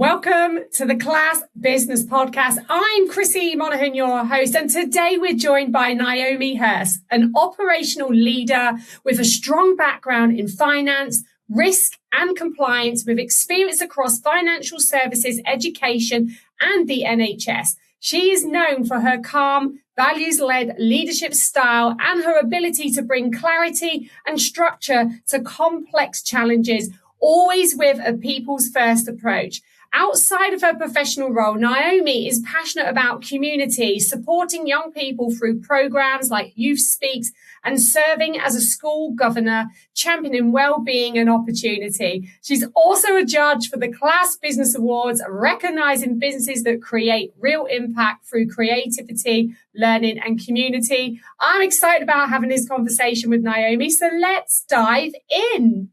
Welcome to the Class Business Podcast. I'm Chrissy Monaghan, your host, and today we're joined by Naomi Hurst, an operational leader with a strong background in finance, risk and compliance with experience across financial services, education and the NHS. She is known for her calm, values-led leadership style and her ability to bring clarity and structure to complex challenges, always with a people's first approach. Outside of her professional role, Naomi is passionate about community, supporting young people through programs like Youth Speaks and serving as a school governor, championing well-being and opportunity. She's also a judge for the Class Business Awards, recognizing businesses that create real impact through creativity, learning and community. I'm excited about having this conversation with Naomi, so let's dive in.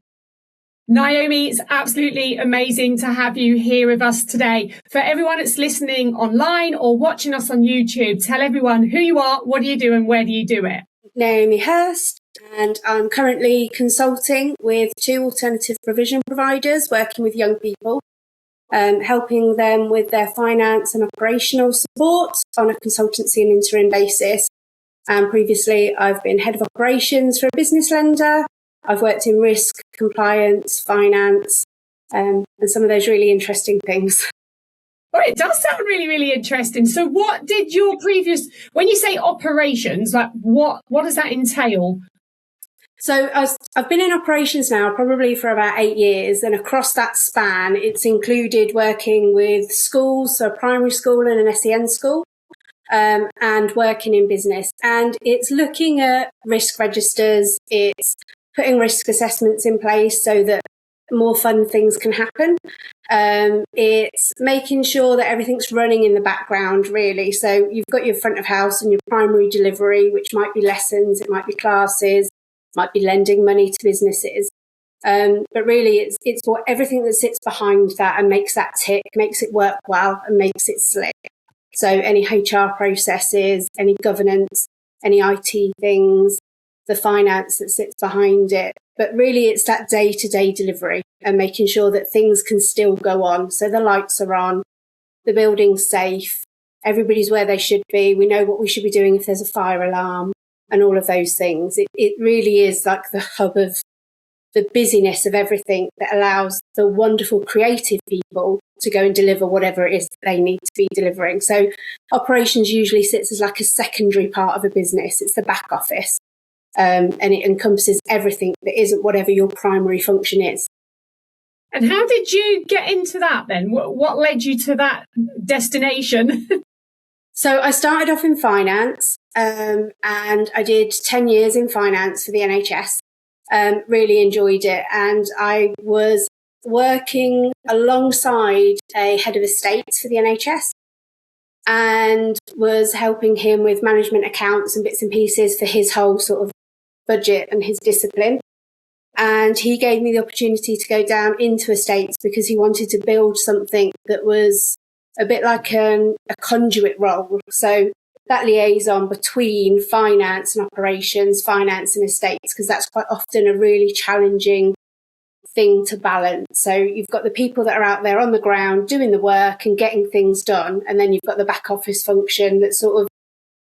Naomi, it's absolutely amazing to have you here with us today. For everyone that's listening online or watching us on YouTube, tell everyone who you are, what do you do, and where do you do it? Naomi Hurst, and I'm currently consulting with 2 alternative provision providers working with young people, helping them with their finance and operational support on a consultancy and interim basis. And previously, I've been head of operations for a business lender. I've worked in risk, compliance, finance, and some of those really interesting things. Well, it does sound really, really interesting. So what did your when you say operations, like what does that entail? So I've been in operations now probably for about 8 years, and across that span, it's included working with schools, so a primary school and an SEN school, and working in business. And it's looking at risk registers, it's putting risk assessments in place so that more fun things can happen. It's making sure that everything's running in the background, really. So you've got your front of house and your primary delivery, which might be lessons, it might be classes, it might be lending money to businesses. But really, it's what everything that sits behind that and makes that tick, makes it work well and makes it slick. So any HR processes, any governance, any IT things, the finance that sits behind it. But really, it's that day-to-day delivery and making sure that things can still go on. So the lights are on, the building's safe, everybody's where they should be. We know what we should be doing if there's a fire alarm and all of those things. It really is like the hub of the busyness of everything that allows the wonderful creative people to go and deliver whatever it is they need to be delivering. So operations usually sits as like a secondary part of a business. It's the back office. And it encompasses everything that isn't whatever your primary function is. And how did you get into that then? What led you to that destination? So I started off in finance, and I did 10 years in finance for the NHS. Really enjoyed it. And I was working alongside a head of estates for the NHS and was helping him with management accounts and bits and pieces for his whole sort of budget and his discipline. And he gave me the opportunity to go down into estates because he wanted to build something that was a bit like a conduit role. So that liaison between finance and operations, finance and estates, because that's quite often a really challenging thing to balance. So you've got the people that are out there on the ground doing the work and getting things done. And then you've got the back office function that sort of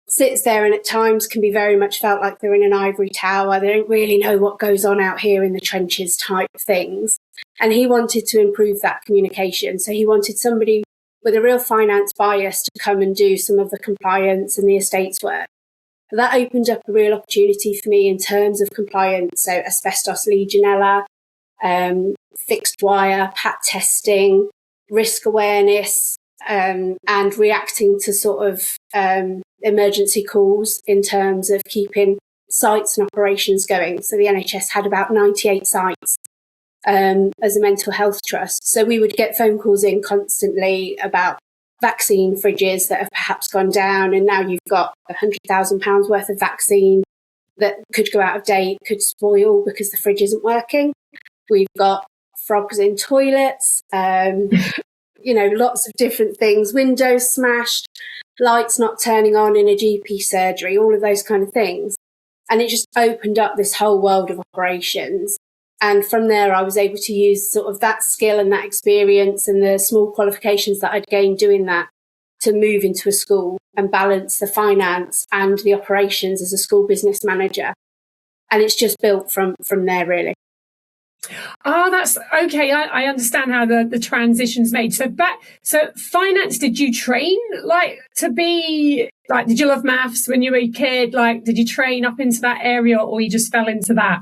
sits there and at times can be very much felt like they're in an ivory tower. They don't really know what goes on out here in the trenches type things. And he wanted to improve that communication. So he wanted somebody with a real finance bias to come and do some of the compliance and the estates work. That opened up a real opportunity for me in terms of compliance. So asbestos, Legionella, fixed wire, PAT testing, risk awareness, and reacting to sort of emergency calls in terms of keeping sites and operations going. So the NHS had about 98 sites as a mental health trust. So we would get phone calls in constantly about vaccine fridges that have perhaps gone down, and now you've got £100,000 worth of vaccine that could go out of date, could spoil because the fridge isn't working. We've got frogs in toilets, lots of different things, windows smashed, lights not turning on in a GP surgery, all of those kind of things. And it just opened up this whole world of operations. And from there, I was able to use sort of that skill and that experience and the small qualifications that I'd gained doing that to move into a school and balance the finance and the operations as a school business manager. And it's just built from there, really. Oh, that's okay. I understand how the transition's made. So finance, did you train to be did you love maths when you were a kid? Did you train up into that area, or you just fell into that?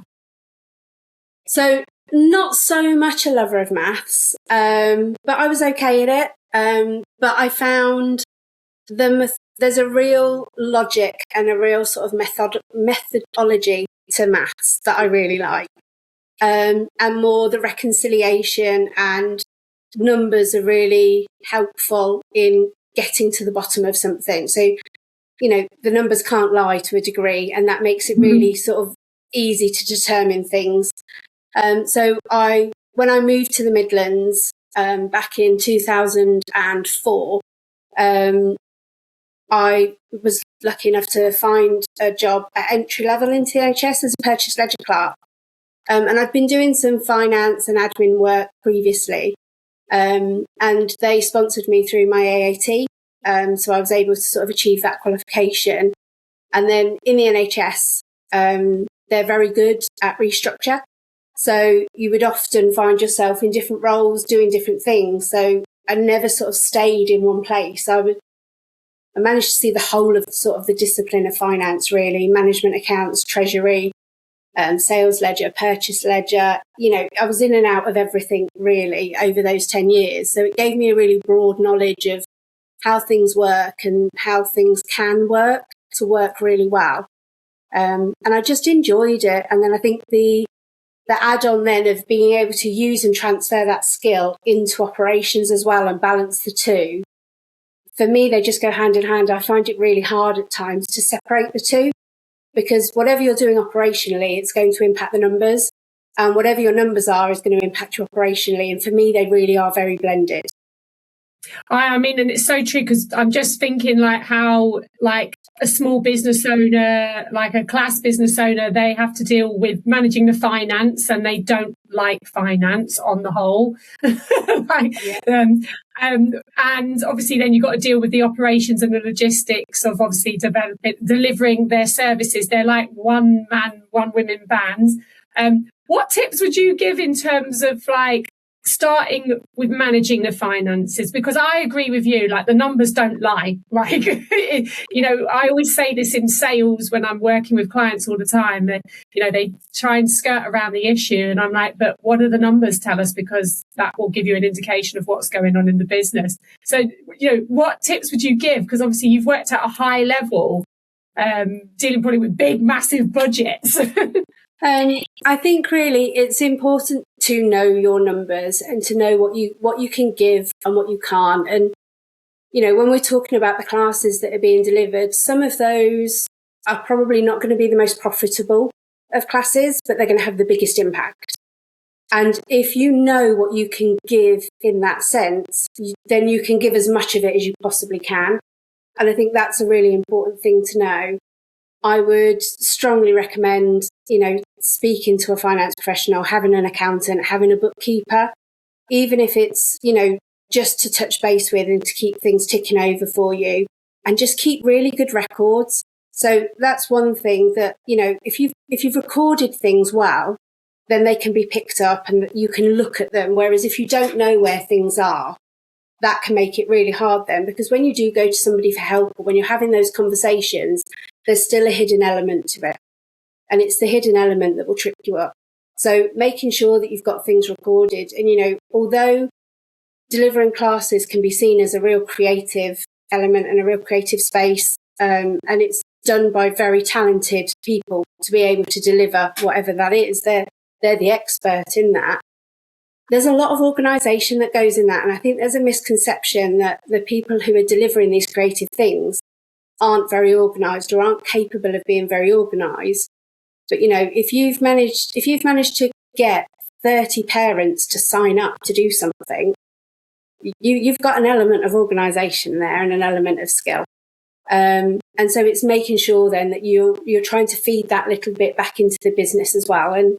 So not so much a lover of maths, but I was okay at it. But I found there's a real logic and a real sort of methodology to maths that I really like. And more the reconciliation and numbers are really helpful in getting to the bottom of something. So, the numbers can't lie to a degree, and that makes it really sort of easy to determine things. So when I moved to the Midlands back in 2004, I was lucky enough to find a job at entry level into the NHS as a purchase ledger clerk. And I'd been doing some finance and admin work previously, and they sponsored me through my AAT. So I was able to sort of achieve that qualification. And then in the NHS, they're very good at restructure. So you would often find yourself in different roles doing different things. So I never sort of stayed in one place. I managed to see the whole of sort of the discipline of finance, really, management accounts, treasury, sales ledger, purchase ledger. I was in and out of everything really over those 10 years. So it gave me a really broad knowledge of how things work and how things can work to work really well. And I just enjoyed it. And then I think the add-on then of being able to use and transfer that skill into operations as well and balance the two, for me, they just go hand in hand. I find it really hard at times to separate the two, because whatever you're doing operationally, it's going to impact the numbers, and whatever your numbers are is going to impact you operationally. And for me, they really are very blended. I mean, and it's so true, because I'm just thinking how a small business owner, like a class business owner, they have to deal with managing the finance, and they don't like finance on the whole. And obviously then you've got to deal with the operations and the logistics of obviously delivering their services. They're like one man, one women bands. What tips would you give in terms of starting with managing the finances? Because I agree with you, the numbers don't lie. I always say this in sales when I'm working with clients all the time, that, they try and skirt around the issue. And I'm like, but what do the numbers tell us? Because that will give you an indication of what's going on in the business. So, what tips would you give? Because obviously you've worked at a high level, dealing probably with big, massive budgets. I think really it's important to know your numbers and to know what you can give and what you can't. And, when we're talking about the classes that are being delivered, some of those are probably not going to be the most profitable of classes, but they're going to have the biggest impact. And if you know what you can give in that sense, then you can give as much of it as you possibly can. And I think that's a really important thing to know. I would strongly recommend, speaking to a finance professional, having an accountant, having a bookkeeper, even if it's, just to touch base with and to keep things ticking over for you, and just keep really good records. So that's one thing that, if you've recorded things well, then they can be picked up and you can look at them. Whereas if you don't know where things are, that can make it really hard then, because when you do go to somebody for help, or when you're having those conversations, there's still a hidden element to it. And it's the hidden element that will trip you up. So making sure that you've got things recorded. And, although delivering classes can be seen as a real creative element and a real creative space, and it's done by very talented people to be able to deliver whatever that is, they're the expert in that. There's a lot of organisation that goes in that. And I think there's a misconception that the people who are delivering these creative things aren't very organised or aren't capable of being very organised. But, if you've managed to get 30 parents to sign up to do something, you've got an element of organisation there and an element of skill. And so it's making sure then that you're trying to feed that little bit back into the business as well. And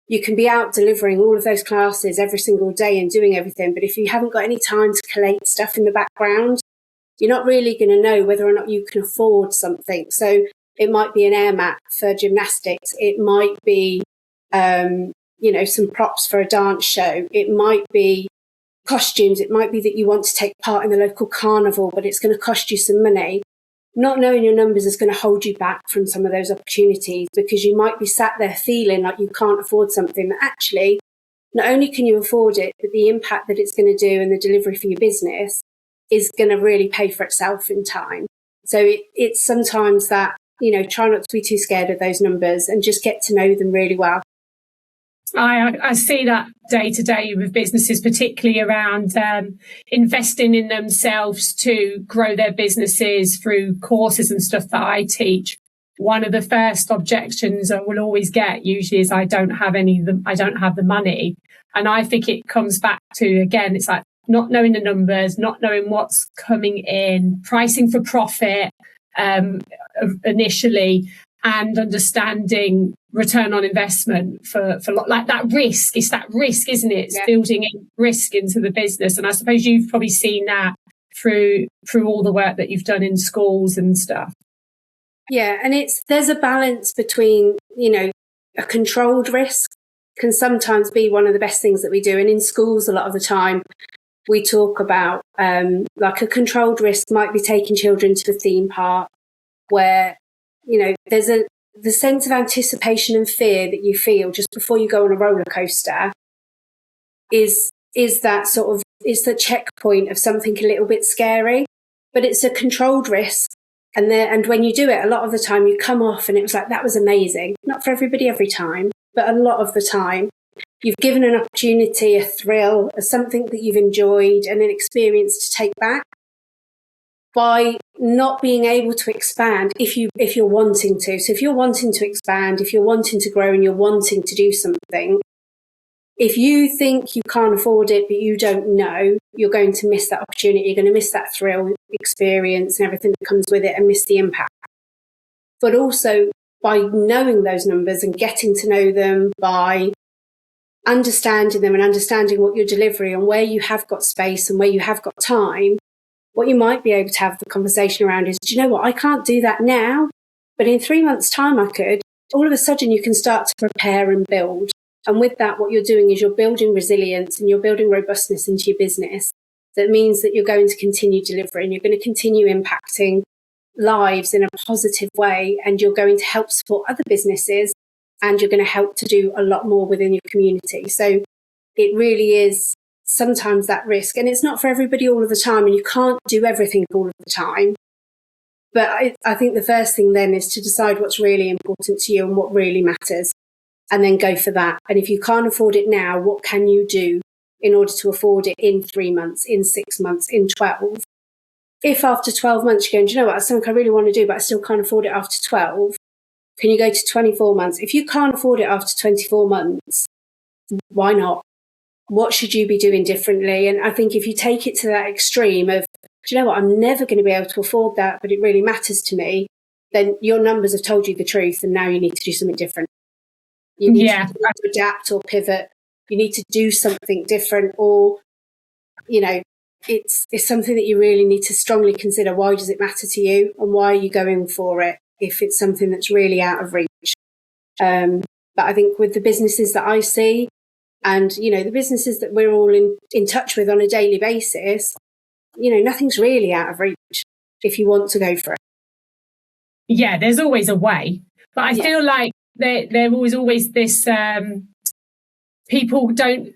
you can be out delivering all of those classes every single day and doing everything. But if you haven't got any time to collate stuff in the background, you're not really going to know whether or not you can afford something. So it might be an air mat for gymnastics. It might be, some props for a dance show. It might be costumes. It might be that you want to take part in the local carnival, but it's going to cost you some money. Not knowing your numbers is going to hold you back from some of those opportunities, because you might be sat there feeling like you can't afford something that actually, not only can you afford it, but the impact that it's going to do and the delivery for your business is going to really pay for itself in time. So it's sometimes that, try not to be too scared of those numbers and just get to know them really well. I see that day to day with businesses, particularly around investing in themselves to grow their businesses through courses and stuff that I teach. One of the first objections I will always get usually is I don't have the money. And I think it comes back to, again, it's like not knowing the numbers, not knowing what's coming in, pricing for profit initially, and understanding return on investment for like that risk. It's that risk, isn't it? It's building in risk into the business. And I suppose you've probably seen that through all the work that you've done in schools and stuff. Yeah, and there's a balance between, a controlled risk can sometimes be one of the best things that we do. And in schools, a lot of the time, we talk about like a controlled risk might be taking children to a theme park where, there's the sense of anticipation and fear that you feel just before you go on a roller coaster is that sort of, is the checkpoint of something a little bit scary, but it's a controlled risk. And when you do it, a lot of the time you come off and it was like, that was amazing. Not for everybody every time, but a lot of the time you've given an opportunity, a thrill, something that you've enjoyed and an experience to take back. By not being able to expand if you're wanting to. So if you're wanting to expand, if you're wanting to grow and you're wanting to do something, if you think you can't afford it, but you don't know, you're going to miss that opportunity. You're going to miss that thrill, experience and everything that comes with it and miss the impact. But also by knowing those numbers and getting to know them, by understanding them and understanding what you're delivering and where you have got space and where you have got time, what you might be able to have the conversation around is, do you know what? I can't do that now, but in 3 months' time I could. All of a sudden you can start to prepare and build. And with that, what you're doing is you're building resilience and you're building robustness into your business. That means that you're going to continue delivering, you're going to continue impacting lives in a positive way, and you're going to help support other businesses, and you're going to help to do a lot more within your community. So it really is sometimes that risk, and it's not for everybody all of the time, and you can't do everything all of the time. But I think the first thing then is to decide what's really important to you and what really matters, and then go for that. And if you can't afford it now, what can you do in order to afford it in 3 months, in 6 months, in 12? If after 12 months you're going, do you know what, that's something I really want to do, but I still can't afford it after 12, can you go to 24 months? If you can't afford it after 24 months, why not? What should you be doing differently? And I think if you take it to that extreme of, do you know what, I'm never going to be able to afford that, but it really matters to me, then your numbers have told you the truth, and now you need to do something different. You need to adapt or pivot. You need to do something different, or, it's something that you really need to strongly consider. Why does it matter to you, and why are you going for it if it's something that's really out of reach? But I think with the businesses that I see, and, the businesses that we're all in touch with on a daily basis, nothing's really out of reach if you want to go for it. Yeah, there's always a way. But I feel like there was always this, people don't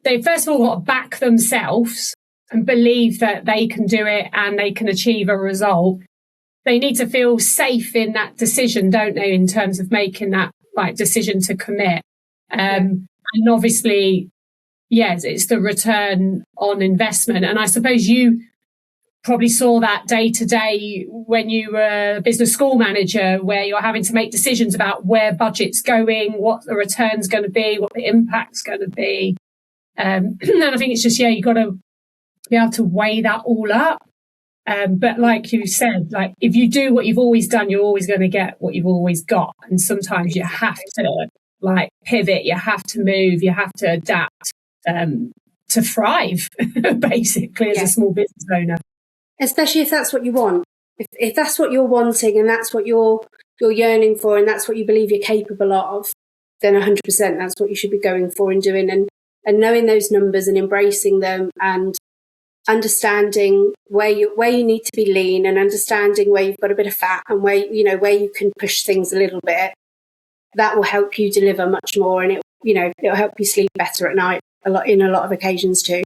they first of all got to back themselves and believe that they can do it and they can achieve a result. They need to feel safe in that decision, don't they, in terms of making that decision to commit. And obviously, yes, it's the return on investment. And I suppose you probably saw that day to day when you were a business school manager, where you're having to make decisions about where budget's going, what the return's going to be, what the impact's going to be. And I think it's just, you've got to be able to weigh that all up. But like you said, if you do what you've always done, you're always going to get what you've always got. And sometimes you have to like pivot, you have to move, you have to adapt to thrive, basically, as a small business owner. Especially if that's what you want. If that's what you're wanting and that's what you're yearning for and that's what you believe you're capable of, then 100% that's what you should be going for and doing, and knowing those numbers and embracing them and understanding where you need to be lean and understanding where you've got a bit of fat and where you can push things a little bit. That will help you deliver much more, and it'll help you sleep better at night in a lot of occasions too.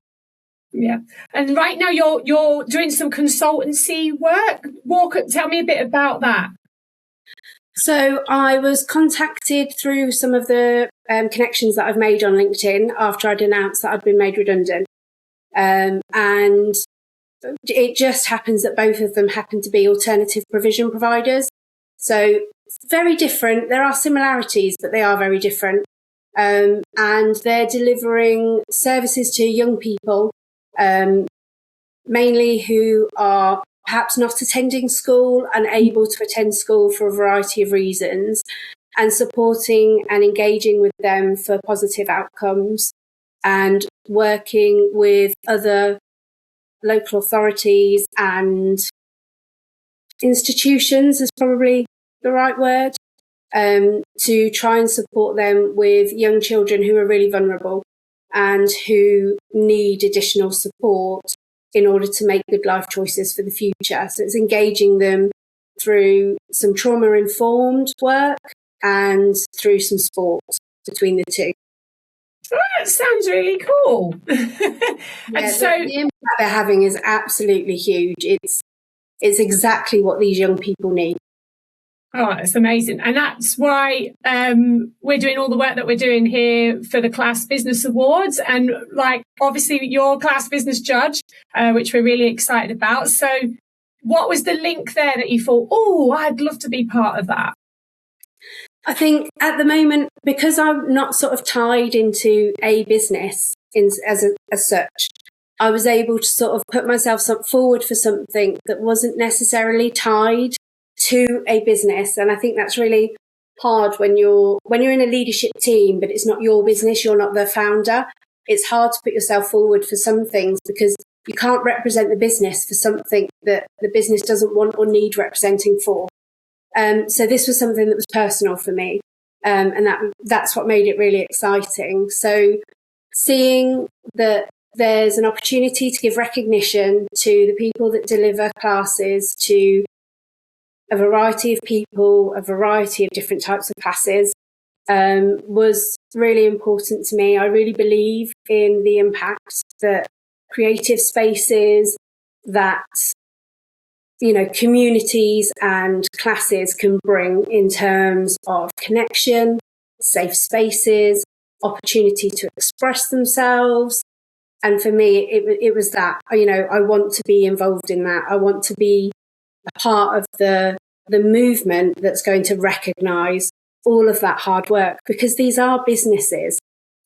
Yeah. And right now you're doing some consultancy work. Tell me a bit about that. So I was contacted through some of the connections that I've made on LinkedIn after I'd announced that I'd been made redundant. And it just happens that both of them happen to be alternative provision providers. So very different. There are similarities, but they are very different. And they're delivering services to young people, mainly who are perhaps not attending school, unable to attend school for a variety of reasons, and supporting and engaging with them for positive outcomes, and working with other local authorities and institutions is probably the right word, to try and support them with young children who are really vulnerable and who need additional support in order to make good life choices for the future. So it's engaging them through some trauma-informed work and through some sport between the two. Oh, that sounds really cool. And so the impact they're having is absolutely huge. It's exactly what these young people need. Oh, it's amazing. And that's why we're doing all the work that we're doing here for the Class Business Awards. And obviously you're Class Business Judge, which we're really excited about. So what was the link there that you thought, oh, I'd love to be part of that? I think at the moment, because I'm not sort of tied into a business as such, I was able to sort of put myself forward for something that wasn't necessarily tied to a business. And I think that's really hard when you're in a leadership team, but it's not your business, you're not the founder. It's hard to put yourself forward for some things because you can't represent the business for something that the business doesn't want or need representing for. So this was something that was personal for me. And that's what made it really exciting. So seeing that there's an opportunity to give recognition to the people that deliver classes to a variety of people, a variety of different types of classes, was really important to me. I really believe in the impact that creative spaces, that communities and classes can bring in terms of connection, safe spaces, opportunity to express themselves. And for me, it was that, I want to be involved in that. I want to be a part of the movement that's going to recognise all of that hard work, because these are businesses.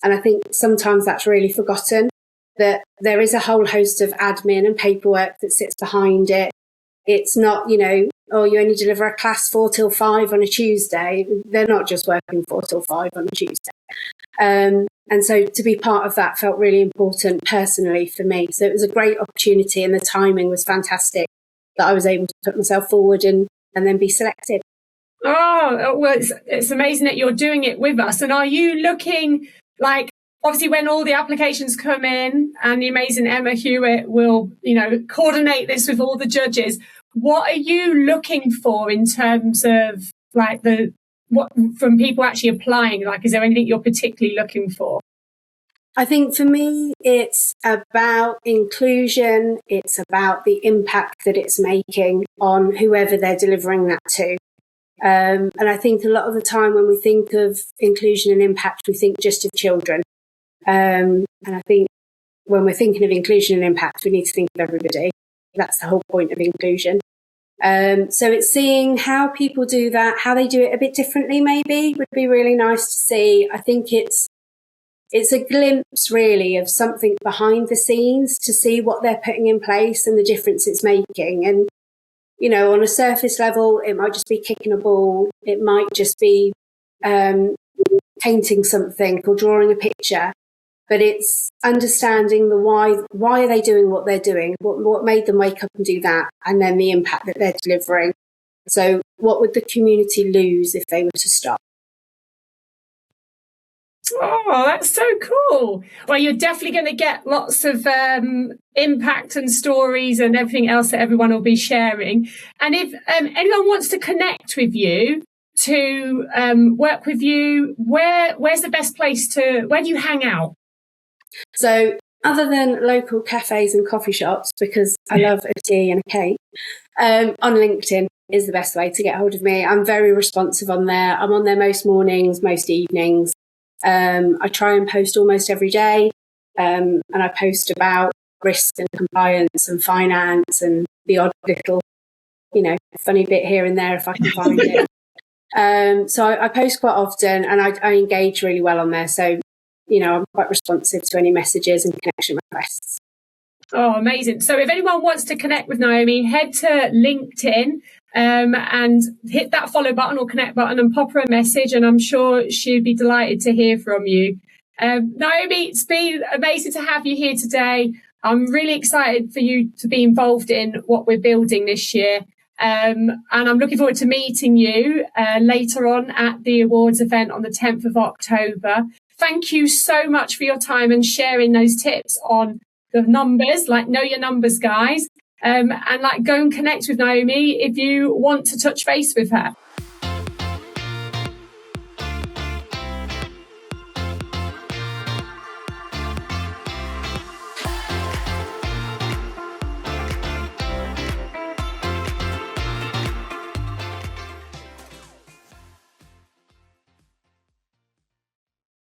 And I think sometimes that's really forgotten, that there is a whole host of admin and paperwork that sits behind it. It's not, you only deliver a class 4 till 5 on a Tuesday. They're not just working 4 till 5 on a Tuesday. And so to be part of that felt really important personally for me. So it was a great opportunity, and the timing was fantastic that I was able to put myself forward and then be selected. Oh, well, it's amazing that you're doing it with us. And are you looking obviously when all the applications come in and the amazing Emma Hewitt will, coordinate this with all the judges, what are you looking for in terms of what from people actually applying? Is there anything you're particularly looking for? I think for me, it's about inclusion. It's about the impact that it's making on whoever they're delivering that to. And I think a lot of the time when we think of inclusion and impact, we think just of children. And I think when we're thinking of inclusion and impact, we need to think of everybody. That's the whole point of inclusion. So it's seeing how people do that, how they do it a bit differently maybe would be really nice to see. I think it's a glimpse really of something behind the scenes to see what they're putting in place and the difference it's making. And, on a surface level, it might just be kicking a ball. It might just be painting something or drawing a picture, but it's understanding the why are they doing what they're doing, what made them wake up and do that, and then the impact that they're delivering. So what would the community lose if they were to stop? Oh, that's so cool. Well, you're definitely going to get lots of impact and stories and everything else that everyone will be sharing. And if anyone wants to connect with you, to work with you, where's the best place where do you hang out? So other than local cafes and coffee shops, because I love a tea and a cake, on LinkedIn is the best way to get hold of me. I'm very responsive on there. I'm on there most mornings, most evenings. I try and post almost every day, and I post about risk and compliance and finance and the odd little, funny bit here and there if I can find it. So I post quite often, and I engage really well on there. So, I'm quite responsive to any messages and connection requests. Oh, amazing. So if anyone wants to connect with Naomi, head to LinkedIn and hit that follow button or connect button and pop her a message, and I'm sure she'd be delighted to hear from you. Naomi, it's been amazing to have you here today. I'm really excited for you to be involved in what we're building this year. And I'm looking forward to meeting you later on at the awards event on the 10th of October. Thank you so much for your time and sharing those tips on the numbers, like know your numbers, guys. And go and connect with Naomi if you want to touch base with her.